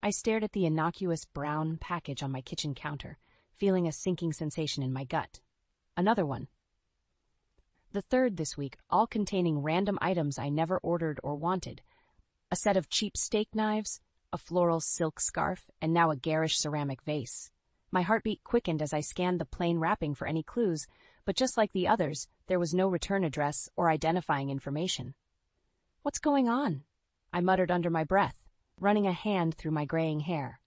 I stared at the innocuous brown package on my kitchen counter, feeling a sinking sensation in my gut. Another one. The third this week, all containing random items I never ordered or wanted. A set of cheap steak knives, a floral silk scarf, and now a garish ceramic vase. My heartbeat quickened as I scanned the plain wrapping for any clues, but just like the others, there was no return address or identifying information. "What's going on?" I muttered under my breath, running a hand through my graying hair.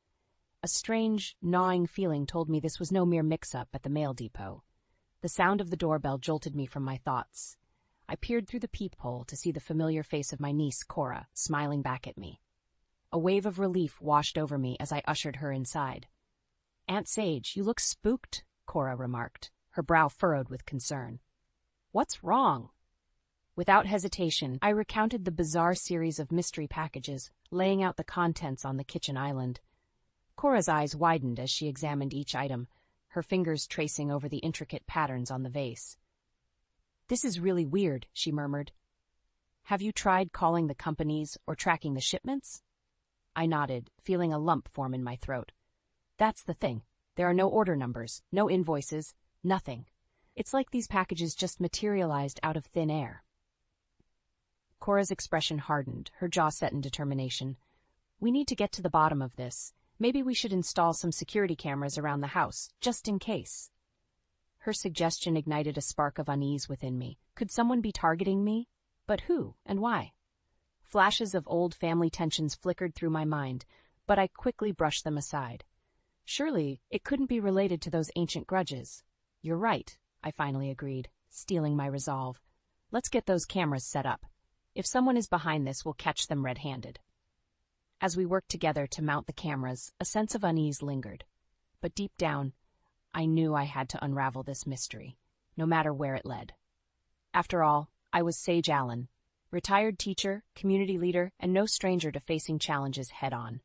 A strange, gnawing feeling told me this was no mere mix-up at the mail depot. The sound of the doorbell jolted me from my thoughts. I peered through the peephole to see the familiar face of my niece, Cora, smiling back at me. A wave of relief washed over me as I ushered her inside. "Aunt Sage, you look spooked," Cora remarked, her brow furrowed with concern. "What's wrong?" Without hesitation, I recounted the bizarre series of mystery packages, laying out the contents on the kitchen island. Cora's eyes widened as she examined each item, her fingers tracing over the intricate patterns on the vase. "This is really weird," she murmured. "Have you tried calling the companies or tracking the shipments?" I nodded, feeling a lump form in my throat. "That's the thing. There are no order numbers, no invoices, nothing. It's like these packages just materialized out of thin air." Cora's expression hardened, her jaw set in determination. "We need to get to the bottom of this. Maybe we should install some security cameras around the house, just in case." Her suggestion ignited a spark of unease within me. Could someone be targeting me? But who and why? Flashes of old family tensions flickered through my mind, but I quickly brushed them aside. Surely it couldn't be related to those ancient grudges. "You're right," I finally agreed, steeling my resolve. "Let's get those cameras set up. If someone is behind this, we'll catch them red-handed." As we worked together to mount the cameras, a sense of unease lingered. But deep down, I knew I had to unravel this mystery, no matter where it led. After all, I was Sage Allen, retired teacher, community leader, and no stranger to facing challenges head-on.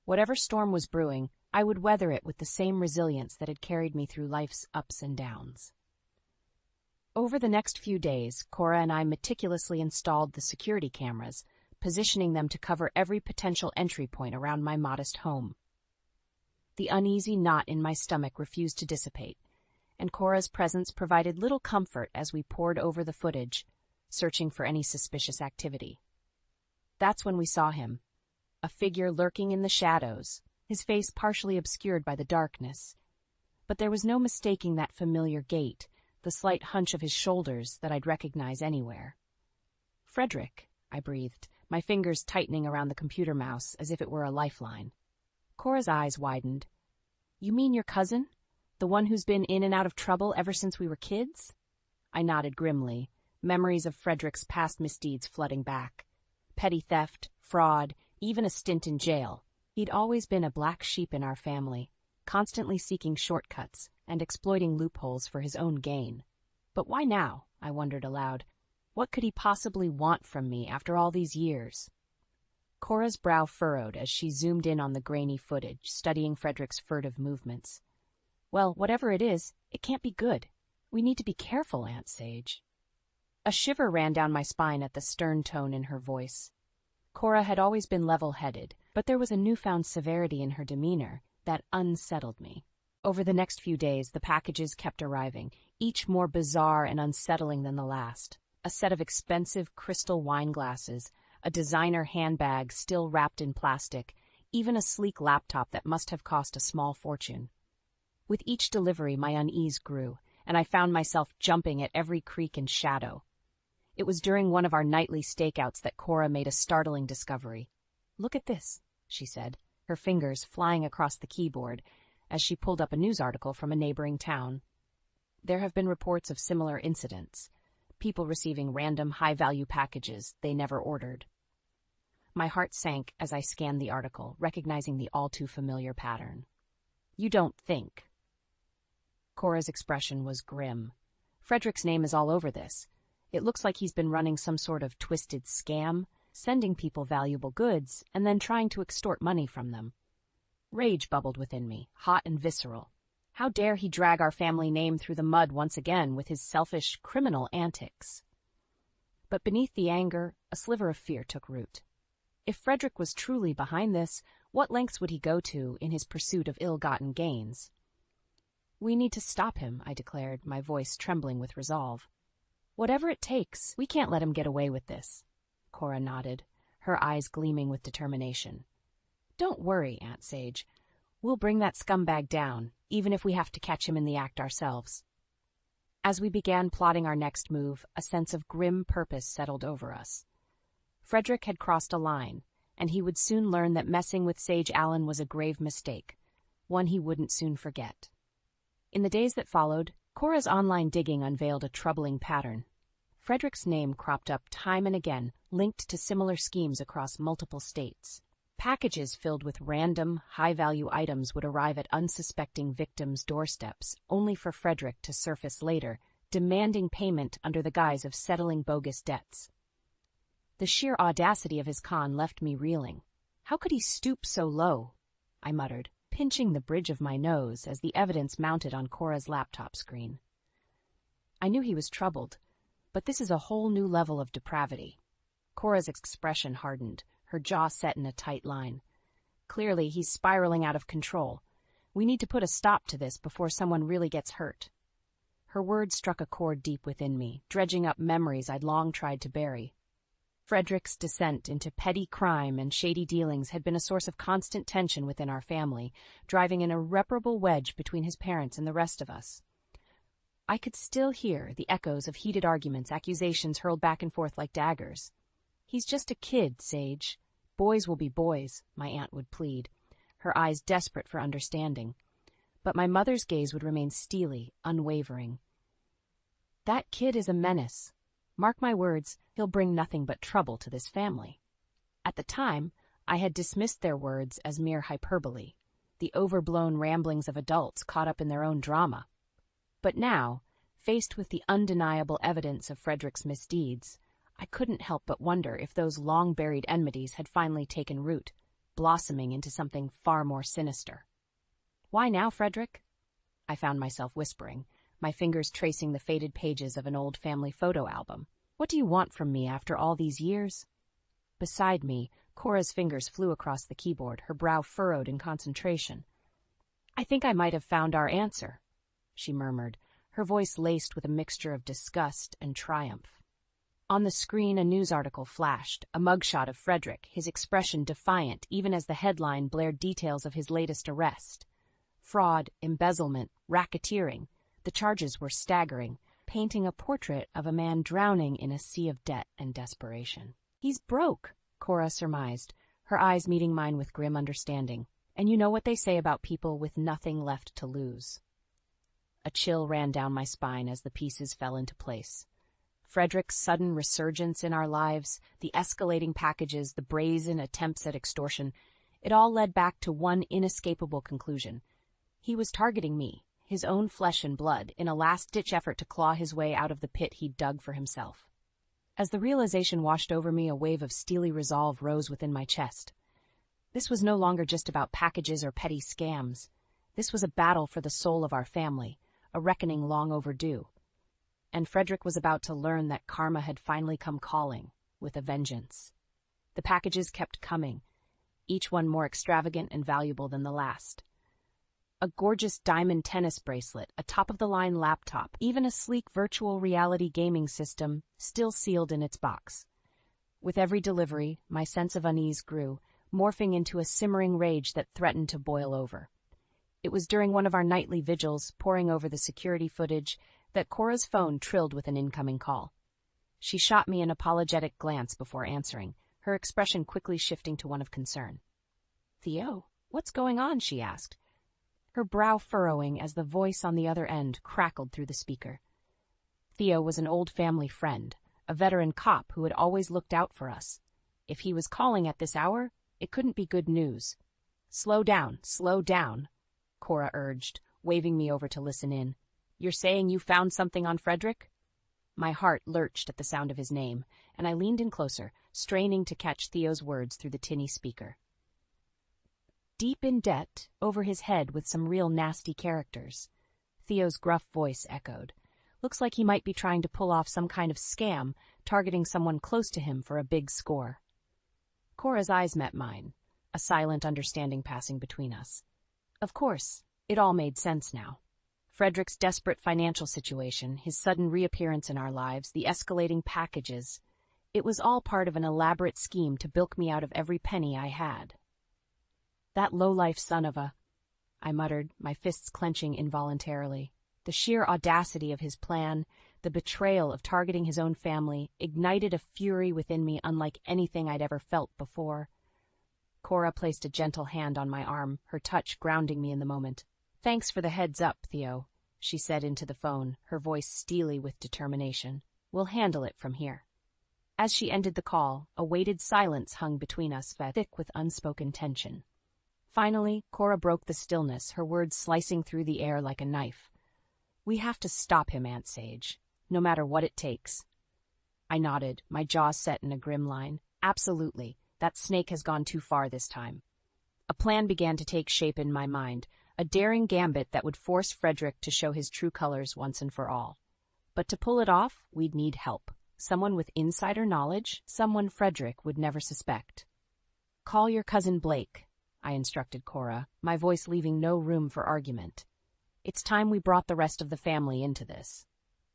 Whatever storm was brewing, I would weather it with the same resilience that had carried me through life's ups and downs. Over the next few days, Cora and I meticulously installed the security cameras, positioning them to cover every potential entry point around my modest home. The uneasy knot in my stomach refused to dissipate, and Cora's presence provided little comfort as we pored over the footage, searching for any suspicious activity. That's when we saw him, a figure lurking in the shadows, his face partially obscured by the darkness. But there was no mistaking that familiar gait, the slight hunch of his shoulders that I'd recognize anywhere. "Frederick," I breathed, my fingers tightening around the computer mouse as if it were a lifeline. Cora's eyes widened. "You mean your cousin? The one who's been in and out of trouble ever since we were kids?" I nodded grimly, memories of Frederick's past misdeeds flooding back. Petty theft, fraud, even a stint in jail. He'd always been a black sheep in our family, constantly seeking shortcuts and exploiting loopholes for his own gain. But why now? I wondered aloud. What could he possibly want from me after all these years? Cora's brow furrowed as she zoomed in on the grainy footage, studying Frederick's furtive movements. "Well, whatever it is, it can't be good. We need to be careful, Aunt Sage." A shiver ran down my spine at the stern tone in her voice. Cora had always been level-headed, but there was a newfound severity in her demeanor that unsettled me. Over the next few days, the packages kept arriving, each more bizarre and unsettling than the last. A set of expensive crystal wine glasses, a designer handbag still wrapped in plastic, even a sleek laptop that must have cost a small fortune. With each delivery, my unease grew, and I found myself jumping at every creak and shadow. It was during one of our nightly stakeouts that Cora made a startling discovery. "Look at this," she said, her fingers flying across the keyboard as she pulled up a news article from a neighboring town. There have been reports of similar incidents, people receiving random high-value packages they never ordered. My heart sank as I scanned the article, recognizing the all-too-familiar pattern. "You don't think?" Cora's expression was grim. "Frederick's name is all over this. It looks like he's been running some sort of twisted scam, sending people valuable goods, and then trying to extort money from them." Rage bubbled within me, hot and visceral. How dare he drag our family name through the mud once again with his selfish, criminal antics? But beneath the anger, a sliver of fear took root. If Frederick was truly behind this, What lengths would he go to in his pursuit of ill-gotten gains? "We need to stop him," I declared, my voice trembling with resolve. "Whatever it takes, we can't let him get away with this." Cora nodded, her eyes gleaming with determination. "Don't worry, Aunt Sage. We'll bring that scumbag down, even if we have to catch him in the act ourselves." As we began plotting our next move, a sense of grim purpose settled over us. Frederick had crossed a line, and he would soon learn that messing with Sage Allen was a grave mistake, one he wouldn't soon forget. In the days that followed, Cora's online digging unveiled a troubling pattern. Frederick's name cropped up time and again, linked to similar schemes across multiple states. Packages filled with random, high-value items would arrive at unsuspecting victims' doorsteps, only for Frederick to surface later, demanding payment under the guise of settling bogus debts. The sheer audacity of his con left me reeling. How could he stoop so low? I muttered, pinching the bridge of my nose as the evidence mounted on Cora's laptop screen. I knew he was troubled, but this is a whole new level of depravity. Cora's expression hardened, her jaw set in a tight line. Clearly, he's spiraling out of control. We need to put a stop to this before someone really gets hurt. Her words struck a chord deep within me, dredging up memories I'd long tried to bury. Frederick's descent into petty crime and shady dealings had been a source of constant tension within our family, driving an irreparable wedge between his parents and the rest of us. I could still hear the echoes of heated arguments, accusations hurled back and forth like daggers. "He's just a kid, Sage. Boys will be boys," my aunt would plead, her eyes desperate for understanding. But my mother's gaze would remain steely, unwavering. "That kid is a menace. Mark my words, he'll bring nothing but trouble to this family." At the time, I had dismissed their words as mere hyperbole, the overblown ramblings of adults caught up in their own drama. But now, faced with the undeniable evidence of Frederick's misdeeds, I couldn't help but wonder if those long-buried enmities had finally taken root, blossoming into something far more sinister. "Why now, Frederick?" I found myself whispering, my fingers tracing the faded pages of an old family photo album. "What do you want from me after all these years?" Beside me, Cora's fingers flew across the keyboard, her brow furrowed in concentration. "I think I might have found our answer," she murmured, her voice laced with a mixture of disgust and triumph. On the screen, a news article flashed, a mugshot of Frederick, his expression defiant even as the headline blared details of his latest arrest. Fraud, embezzlement, racketeering. The charges were staggering, painting a portrait of a man drowning in a sea of debt and desperation. "He's broke," Cora surmised, her eyes meeting mine with grim understanding. "And you know what they say about people with nothing left to lose." A chill ran down my spine as the pieces fell into place. Frederick's sudden resurgence in our lives, the escalating packages, the brazen attempts at extortion, it all led back to one inescapable conclusion. He was targeting me, his own flesh and blood, in a last-ditch effort to claw his way out of the pit he'd dug for himself. As the realization washed over me, a wave of steely resolve rose within my chest. This was no longer just about packages or petty scams. This was a battle for the soul of our family, a reckoning long overdue. And Frederick was about to learn that karma had finally come calling, with a vengeance. The packages kept coming, each one more extravagant and valuable than the last. A gorgeous diamond tennis bracelet, a top-of-the-line laptop, even a sleek virtual reality gaming system, still sealed in its box. With every delivery, my sense of unease grew, morphing into a simmering rage that threatened to boil over. It was during one of our nightly vigils, poring over the security footage, that Cora's phone trilled with an incoming call. She shot me an apologetic glance before answering, her expression quickly shifting to one of concern. "Theo, what's going on?" she asked, her brow furrowing as the voice on the other end crackled through the speaker. Theo was an old family friend, a veteran cop who had always looked out for us. If he was calling at this hour, it couldn't be good news. Slow down," Cora urged, waving me over to listen in. "You're saying you found something on Frederick?" My heart lurched at the sound of his name, and I leaned in closer, straining to catch Theo's words through the tinny speaker. "Deep in debt, over his head with some real nasty characters," Theo's gruff voice echoed. "Looks like he might be trying to pull off some kind of scam, targeting someone close to him for a big score." Cora's eyes met mine, a silent understanding passing between us. Of course, it all made sense now. Frederick's desperate financial situation, his sudden reappearance in our lives, the escalating packages. It was all part of an elaborate scheme to bilk me out of every penny I had. That low-life son of a... I muttered, my fists clenching involuntarily. The sheer audacity of his plan, the betrayal of targeting his own family, ignited a fury within me unlike anything I'd ever felt before. Cora placed a gentle hand on my arm, her touch grounding me in the moment. "Thanks for the heads up, Theo," she said into the phone, her voice steely with determination. "We'll handle it from here." As she ended the call, a weighted silence hung between us, thick with unspoken tension. Finally, Cora broke the stillness, her words slicing through the air like a knife. "We have to stop him, Aunt Sage, no matter what it takes." I nodded, my jaw set in a grim line. Absolutely, that snake has gone too far this time. A plan began to take shape in my mind, a daring gambit that would force Frederick to show his true colors once and for all. But to pull it off, we'd need help. Someone with insider knowledge, someone Frederick would never suspect. "Call your cousin Blake," I instructed Cora, my voice leaving no room for argument. It's time we brought the rest of the family into this.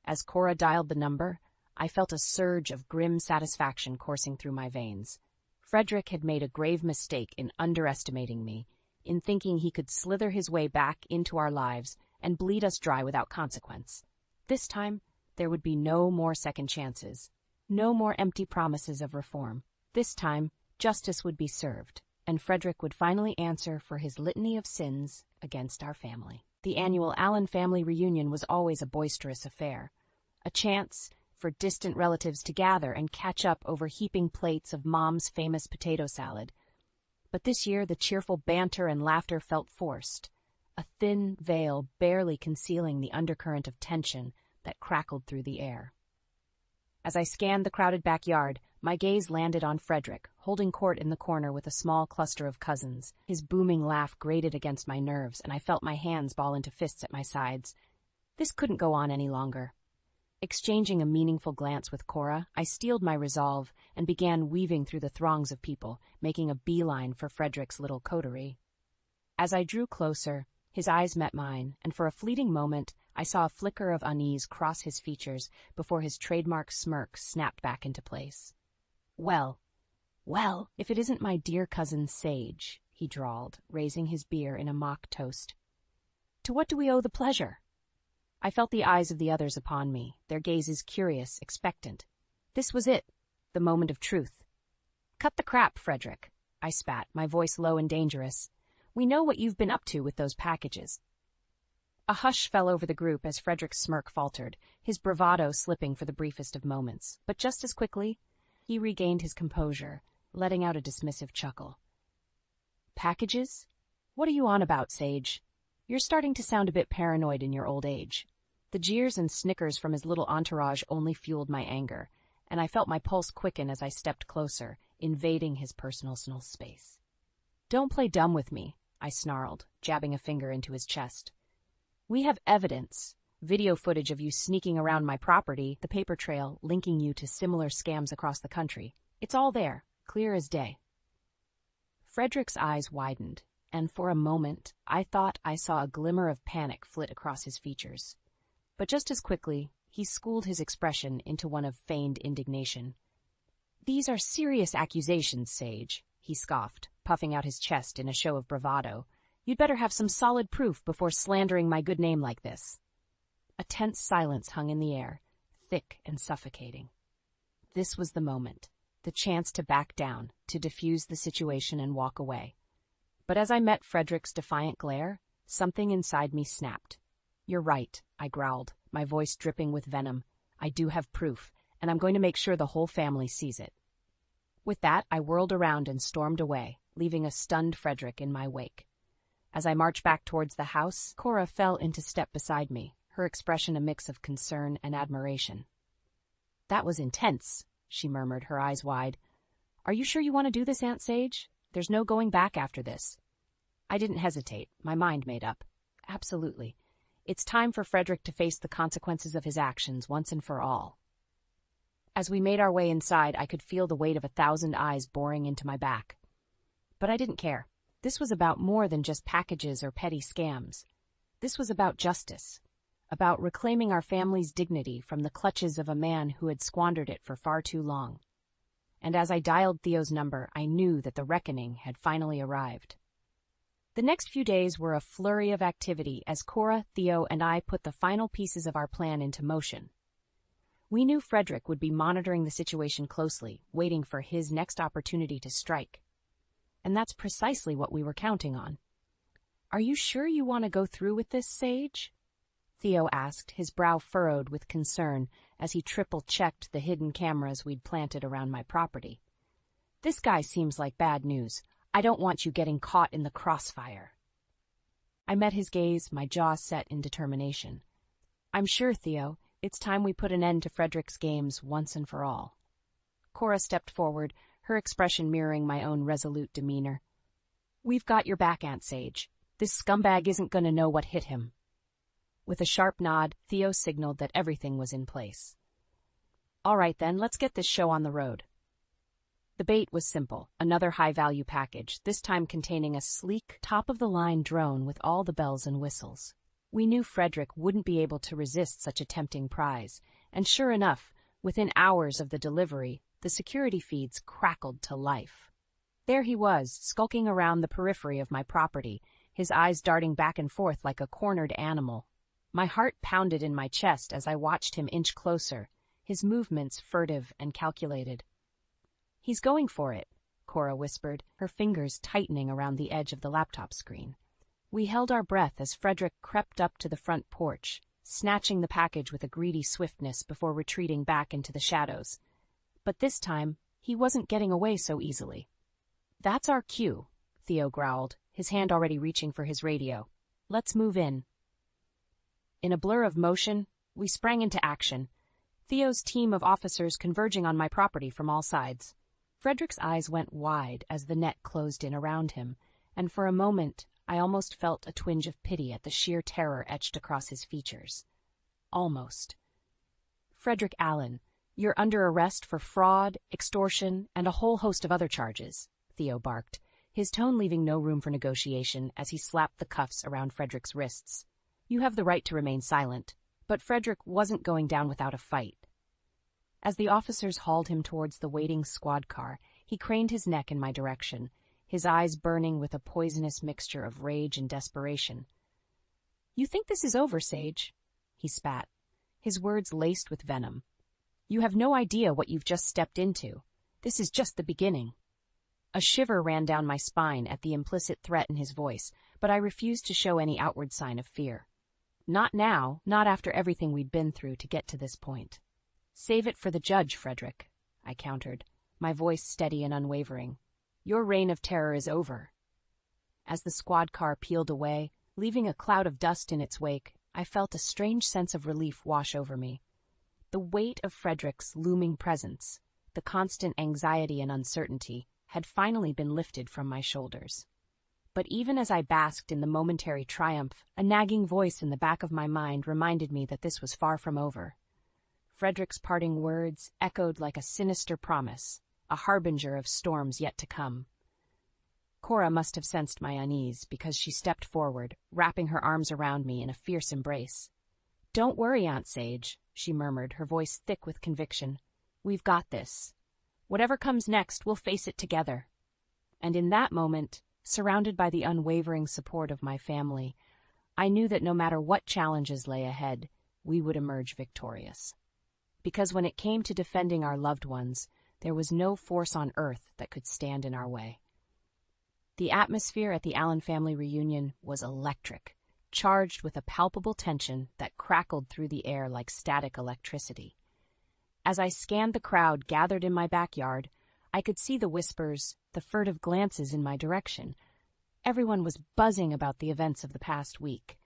As Cora dialed the number, I felt a surge of grim satisfaction coursing through my veins. Frederick had made a grave mistake in underestimating me, in thinking he could slither his way back into our lives and bleed us dry without consequence. This time, there would be no more second chances, no more empty promises of reform. This time, justice would be served, and Frederick would finally answer for his litany of sins against our family. The annual Allen family reunion was always a boisterous affair, a chance for distant relatives to gather and catch up over heaping plates of Mom's famous potato salad. But this year the cheerful banter and laughter felt forced, a thin veil barely concealing the undercurrent of tension that crackled through the air. As I scanned the crowded backyard, my gaze landed on Frederick, holding court in the corner with a small cluster of cousins. His booming laugh grated against my nerves, and I felt my hands ball into fists at my sides. This couldn't go on any longer. Exchanging a meaningful glance with Cora, I steeled my resolve and began weaving through the throngs of people, making a beeline for Frederick's little coterie. As I drew closer, his eyes met mine, and for a fleeting moment, I saw a flicker of unease cross his features before his trademark smirk snapped back into place. Well, if it isn't my dear cousin Sage," he drawled, raising his beer in a mock toast. "To what do we owe the pleasure?" I felt the eyes of the others upon me, their gazes curious, expectant. This was it, the moment of truth. "Cut the crap, Frederick," I spat, my voice low and dangerous. "We know what you've been up to with those packages." A hush fell over the group as Frederick's smirk faltered, his bravado slipping for the briefest of moments. But just as quickly, he regained his composure, letting out a dismissive chuckle. "Packages? What are you on about, Sage? You're starting to sound a bit paranoid in your old age." The jeers and snickers from his little entourage only fueled my anger, and I felt my pulse quicken as I stepped closer, invading his personal space. "Don't play dumb with me," I snarled, jabbing a finger into his chest. "We have evidence, video footage of you sneaking around my property, the paper trail linking you to similar scams across the country. It's all there, clear as day." Frederick's eyes widened, and for a moment I thought I saw a glimmer of panic flit across his features. But just as quickly, he schooled his expression into one of feigned indignation. "These are serious accusations, Sage," he scoffed, puffing out his chest in a show of bravado. "You'd better have some solid proof before slandering my good name like this." A tense silence hung in the air, thick and suffocating. This was the moment, the chance to back down, to defuse the situation and walk away. But as I met Frederick's defiant glare, something inside me snapped. "You're right," I growled, my voice dripping with venom. "I do have proof, and I'm going to make sure the whole family sees it." With that, I whirled around and stormed away, leaving a stunned Frederick in my wake. As I marched back towards the house, Cora fell into step beside me, her expression a mix of concern and admiration. "That was intense," she murmured, her eyes wide. "Are you sure you want to do this, Aunt Sage? There's no going back after this." I didn't hesitate, my mind made up. Absolutely. It's time for Frederick to face the consequences of his actions once and for all. As we made our way inside, I could feel the weight of 1,000 eyes boring into my back. But I didn't care. This was about more than just packages or petty scams. This was about justice, about reclaiming our family's dignity from the clutches of a man who had squandered it for far too long. And as I dialed Theo's number, I knew that the reckoning had finally arrived. The next few days were a flurry of activity as Cora, Theo, and I put the final pieces of our plan into motion. We knew Frederick would be monitoring the situation closely, waiting for his next opportunity to strike. And that's precisely what we were counting on. "Are you sure you want to go through with this, Sage?" Theo asked, his brow furrowed with concern as he triple-checked the hidden cameras we'd planted around my property. "This guy seems like bad news. I don't want you getting caught in the crossfire." I met his gaze, my jaw set in determination. "I'm sure, Theo. It's time we put an end to Frederick's games once and for all." Cora stepped forward, her expression mirroring my own resolute demeanor. "We've got your back, Aunt Sage. This scumbag isn't going to know what hit him." With a sharp nod, Theo signaled that everything was in place. "All right then, let's get this show on the road." The bait was simple, another high-value package, this time containing a sleek, top-of-the-line drone with all the bells and whistles. We knew Frederick wouldn't be able to resist such a tempting prize, and sure enough, within hours of the delivery, the security feeds crackled to life. There he was, skulking around the periphery of my property, his eyes darting back and forth like a cornered animal. My heart pounded in my chest as I watched him inch closer, his movements furtive and calculated. "He's going for it," Cora whispered, her fingers tightening around the edge of the laptop screen. We held our breath as Frederick crept up to the front porch, snatching the package with a greedy swiftness before retreating back into the shadows. But this time, he wasn't getting away so easily. "That's our cue," Theo growled, his hand already reaching for his radio. "Let's move in." In a blur of motion, we sprang into action, Theo's team of officers converging on my property from all sides. Frederick's eyes went wide as the net closed in around him, and for a moment I almost felt a twinge of pity at the sheer terror etched across his features. Almost. "Frederick Allen, you're under arrest for fraud, extortion, and a whole host of other charges," Theo barked, his tone leaving no room for negotiation as he slapped the cuffs around Frederick's wrists. "You have the right to remain silent," but Frederick wasn't going down without a fight. As the officers hauled him towards the waiting squad car, he craned his neck in my direction, his eyes burning with a poisonous mixture of rage and desperation. "You think this is over, Sage?" he spat, his words laced with venom. "You have no idea what you've just stepped into. This is just the beginning." A shiver ran down my spine at the implicit threat in his voice, but I refused to show any outward sign of fear. Not now, not after everything we'd been through to get to this point. "Save it for the judge, Frederick," I countered, my voice steady and unwavering. "Your reign of terror is over." As the squad car peeled away, leaving a cloud of dust in its wake, I felt a strange sense of relief wash over me. The weight of Frederick's looming presence, the constant anxiety and uncertainty, had finally been lifted from my shoulders. But even as I basked in the momentary triumph, a nagging voice in the back of my mind reminded me that this was far from over. Frederick's parting words echoed like a sinister promise, a harbinger of storms yet to come. Cora must have sensed my unease because she stepped forward, wrapping her arms around me in a fierce embrace. "Don't worry, Aunt Sage," she murmured, her voice thick with conviction. "We've got this. Whatever comes next, we'll face it together." And in that moment, surrounded by the unwavering support of my family, I knew that no matter what challenges lay ahead, we would emerge victorious. Because when it came to defending our loved ones, there was no force on earth that could stand in our way. The atmosphere at the Allen family reunion was electric, charged with a palpable tension that crackled through the air like static electricity. As I scanned the crowd gathered in my backyard, I could see the whispers, the furtive glances in my direction. Everyone was buzzing about the events of the past week.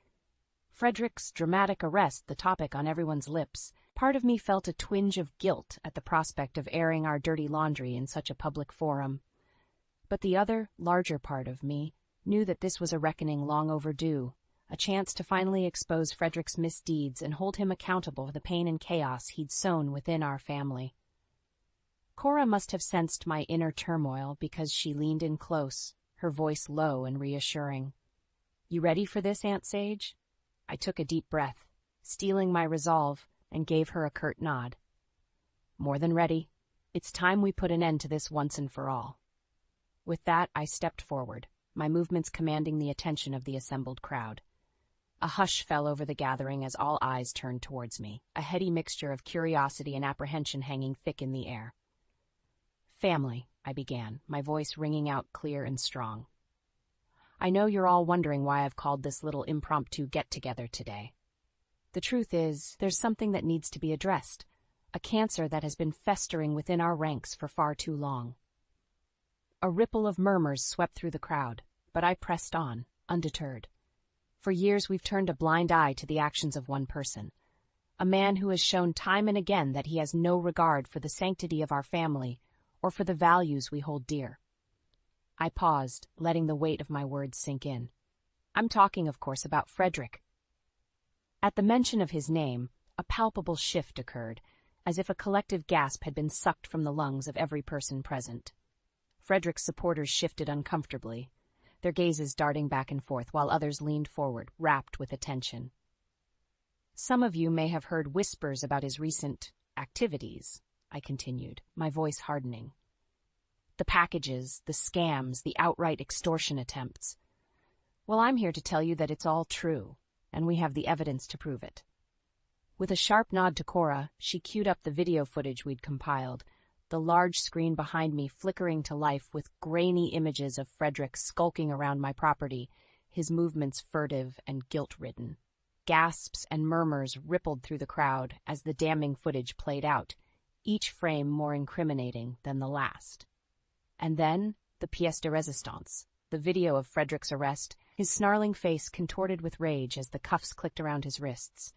Frederick's dramatic arrest the topic on everyone's lips. Part of me felt a twinge of guilt at the prospect of airing our dirty laundry in such a public forum. But the other, larger part of me knew that this was a reckoning long overdue, a chance to finally expose Frederick's misdeeds and hold him accountable for the pain and chaos he'd sown within our family. Cora must have sensed my inner turmoil because she leaned in close, her voice low and reassuring. "You ready for this, Aunt Sage?" I took a deep breath, steeling my resolve, and gave her a curt nod. "More than ready. It's time we put an end to this once and for all." With that, I stepped forward, my movements commanding the attention of the assembled crowd. A hush fell over the gathering as all eyes turned towards me, a heady mixture of curiosity and apprehension hanging thick in the air. "Family," I began, my voice ringing out clear and strong. "I know you're all wondering why I've called this little impromptu get-together today. The truth is, there's something that needs to be addressed, a cancer that has been festering within our ranks for far too long." A ripple of murmurs swept through the crowd, but I pressed on, undeterred. For years we've turned a blind eye to the actions of one person, a man who has shown time and again that he has no regard for the sanctity of our family or for the values we hold dear. I paused, letting the weight of my words sink in. I'm talking, of course, about Frederick. At the mention of his name, a palpable shift occurred, as if a collective gasp had been sucked from the lungs of every person present. Frederick's supporters shifted uncomfortably, their gazes darting back and forth while others leaned forward, rapt with attention. "Some of you may have heard whispers about his recent activities," I continued, my voice hardening. "The packages, the scams, the outright extortion attempts. Well, I'm here to tell you that it's all true, and we have the evidence to prove it." With a sharp nod to Cora, she queued up the video footage we'd compiled, the large screen behind me flickering to life with grainy images of Frederick skulking around my property, his movements furtive and guilt-ridden. Gasps and murmurs rippled through the crowd as the damning footage played out, each frame more incriminating than the last. And then, the pièce de résistance, the video of Frederick's arrest, his snarling face contorted with rage as the cuffs clicked around his wrists.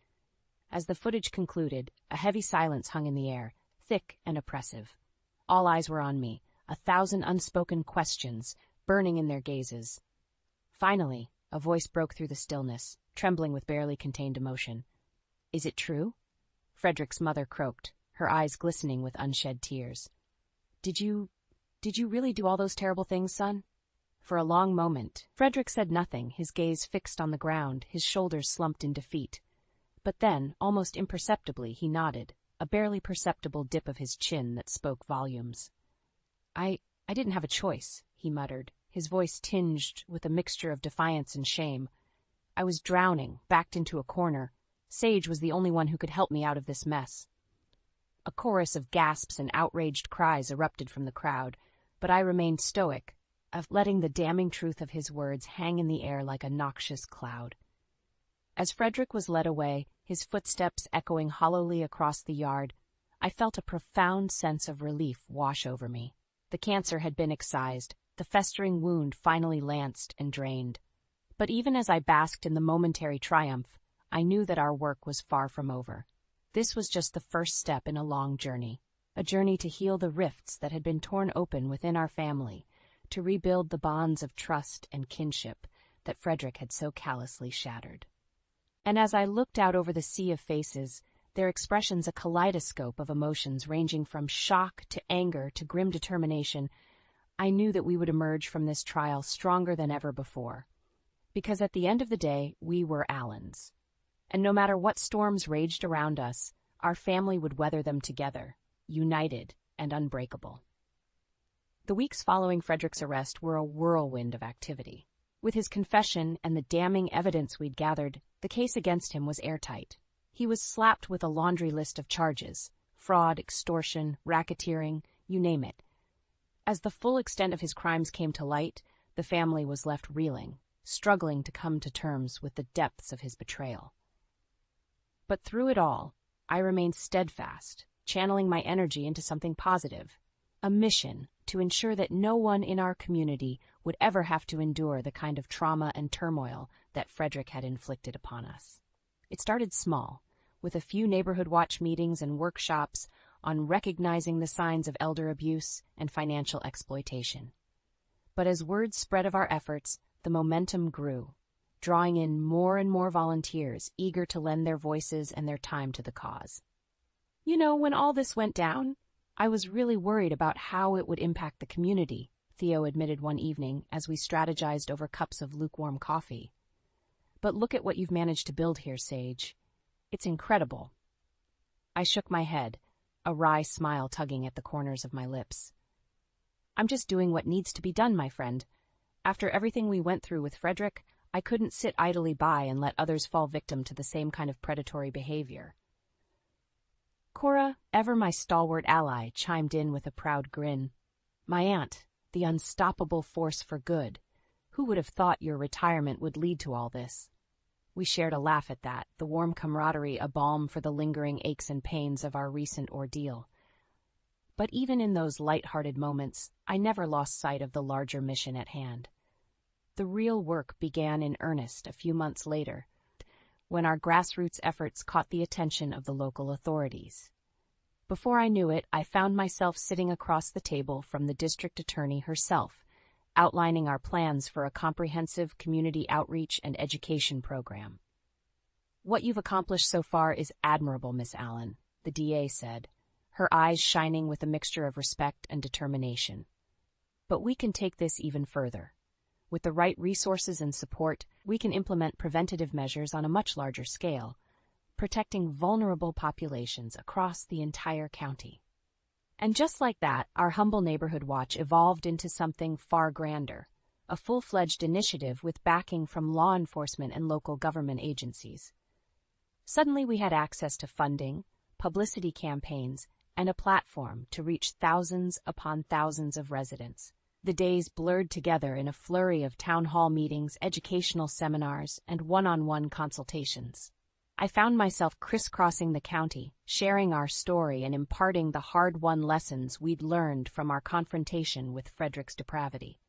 As the footage concluded, a heavy silence hung in the air, thick and oppressive. All eyes were on me, 1,000 unspoken questions burning in their gazes. Finally, a voice broke through the stillness, trembling with barely contained emotion. "Is it true?" Frederick's mother croaked, her eyes glistening with unshed tears. Did you really do all those terrible things, son?" For a long moment, Frederick said nothing, his gaze fixed on the ground, his shoulders slumped in defeat. But then, almost imperceptibly, he nodded, a barely perceptible dip of his chin that spoke volumes. I didn't have a choice," he muttered, his voice tinged with a mixture of defiance and shame. "I was drowning, backed into a corner. Sage was the only one who could help me out of this mess." A chorus of gasps and outraged cries erupted from the crowd, but I remained stoic, letting the damning truth of his words hang in the air like a noxious cloud. As Frederick was led away, his footsteps echoing hollowly across the yard, I felt a profound sense of relief wash over me. The cancer had been excised, the festering wound finally lanced and drained. But even as I basked in the momentary triumph, I knew that our work was far from over. This was just the first step in a long journey, a journey to heal the rifts that had been torn open within our family, to rebuild the bonds of trust and kinship that Frederick had so callously shattered. And as I looked out over the sea of faces, their expressions a kaleidoscope of emotions ranging from shock to anger to grim determination, I knew that we would emerge from this trial stronger than ever before. Because at the end of the day, we were Allens. And no matter what storms raged around us, our family would weather them together, united and unbreakable. The weeks following Frederick's arrest were a whirlwind of activity. With his confession and the damning evidence we'd gathered, the case against him was airtight. He was slapped with a laundry list of charges: fraud, extortion, racketeering, you name it. As the full extent of his crimes came to light, the family was left reeling, struggling to come to terms with the depths of his betrayal. But through it all, I remained steadfast, channeling my energy into something positive, a mission to ensure that no one in our community would ever have to endure the kind of trauma and turmoil that Frederick had inflicted upon us. It started small, with a few neighborhood watch meetings and workshops on recognizing the signs of elder abuse and financial exploitation. But as word spread of our efforts, the momentum grew, drawing in more and more volunteers eager to lend their voices and their time to the cause. When all this went down, I was really worried about how it would impact the community, Theo admitted one evening as we strategized over cups of lukewarm coffee. But look at what you've managed to build here, Sage. It's incredible. I shook my head, a wry smile tugging at the corners of my lips. I'm just doing what needs to be done, my friend. After everything we went through with Frederick, I couldn't sit idly by and let others fall victim to the same kind of predatory behavior. Cora, ever my stalwart ally, chimed in with a proud grin. My aunt, the unstoppable force for good. Who would have thought your retirement would lead to all this? We shared a laugh at that, the warm camaraderie a balm for the lingering aches and pains of our recent ordeal. But even in those light-hearted moments, I never lost sight of the larger mission at hand. The real work began in earnest a few months later, when our grassroots efforts caught the attention of the local authorities. Before I knew it, I found myself sitting across the table from the district attorney herself, outlining our plans for a comprehensive community outreach and education program. What you've accomplished so far is admirable, Miss Allen, the DA said, her eyes shining with a mixture of respect and determination. But we can take this even further. With the right resources and support, we can implement preventative measures on a much larger scale, protecting vulnerable populations across the entire county. And just like that, our humble neighborhood watch evolved into something far grander, a full-fledged initiative with backing from law enforcement and local government agencies. Suddenly we had access to funding, publicity campaigns, and a platform to reach thousands upon thousands of residents. The days blurred together in a flurry of town hall meetings, educational seminars, and one-on-one consultations. I found myself crisscrossing the county, sharing our story and imparting the hard-won lessons we'd learned from our confrontation with Frederick's depravity.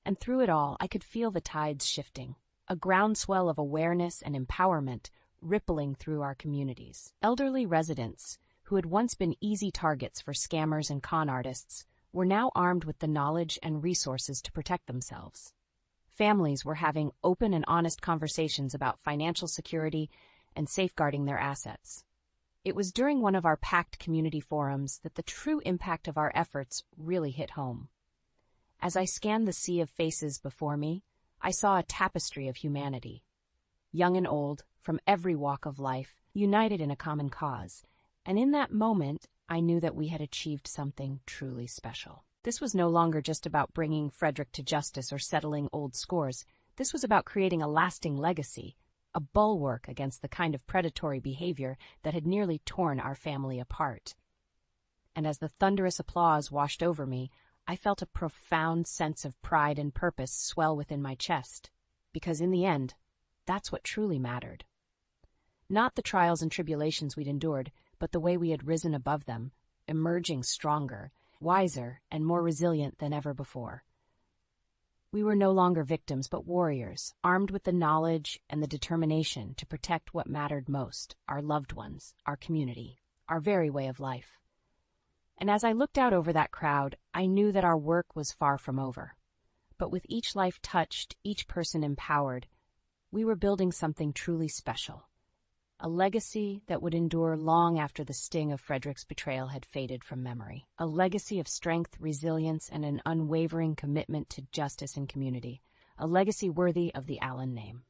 And through it all, I could feel the tides shifting, a groundswell of awareness and empowerment rippling through our communities. Elderly residents, who had once been easy targets for scammers and con artists, were now armed with the knowledge and resources to protect themselves. Families were having open and honest conversations about financial security and safeguarding their assets. It was during one of our packed community forums that the true impact of our efforts really hit home. As I scanned the sea of faces before me, I saw a tapestry of humanity. Young and old, from every walk of life, united in a common cause, and in that moment, I knew that we had achieved something truly special. This was no longer just about bringing Frederick to justice or settling old scores. This was about creating a lasting legacy, a bulwark against the kind of predatory behavior that had nearly torn our family apart. And as the thunderous applause washed over me, I felt a profound sense of pride and purpose swell within my chest, because in the end, that's what truly mattered. Not the trials and tribulations we'd endured, but the way we had risen above them, emerging stronger, wiser, and more resilient than ever before. We were no longer victims, but warriors, armed with the knowledge and the determination to protect what mattered most, our loved ones, our community, our very way of life. And as I looked out over that crowd, I knew that our work was far from over. But with each life touched, each person empowered, we were building something truly special. A legacy that would endure long after the sting of Frederick's betrayal had faded from memory. A legacy of strength, resilience, and an unwavering commitment to justice and community. A legacy worthy of the Allen name.